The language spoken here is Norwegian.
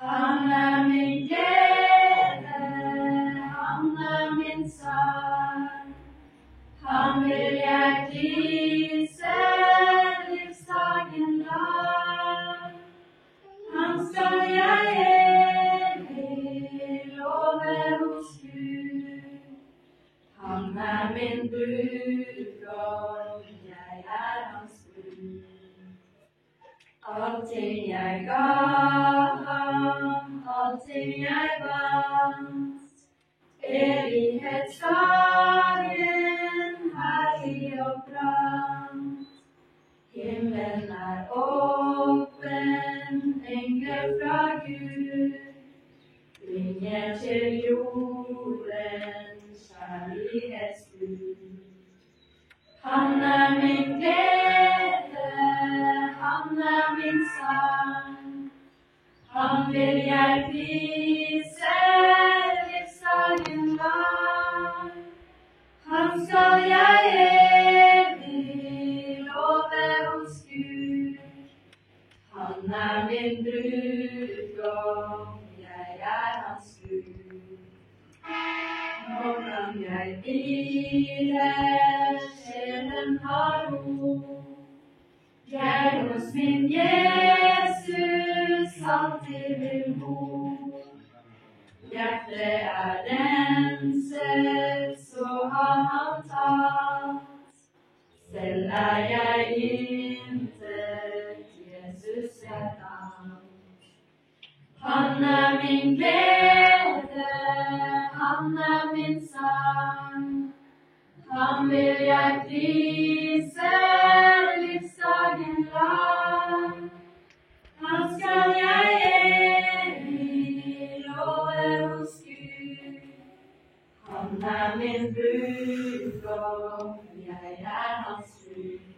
Han er min glede, han er min sang. Han vil jeg prise livsdagen lang. Han skal jeg evig love hos Gud. Han er min brudgom, jeg er hans brud. Allting jeg ga ham, allting jeg vant. Evighetsdagen, herlig og brant. Himmelen er åpen, engler fra Gud bringer til jorden kjærlighetsbud. Han er min glede, han er min sang. Han vil jeg prise livsdagen lang. Han skal jeg evig love hos Gud. Han er min brudgom, jeg er hans Gud. Nå kan jeg hvile, sjelen har ro. Jeg hos min Jesus alltid vil bo. Hjertet er renset, så har han tatt. Selv er jeg intet, Jesus er han. Han er min glede, han er min sang. Han vil jeg prise livsdagen lang. Han skal jeg evig love hos Gud. Han er min brudgom, jeg er hans brud.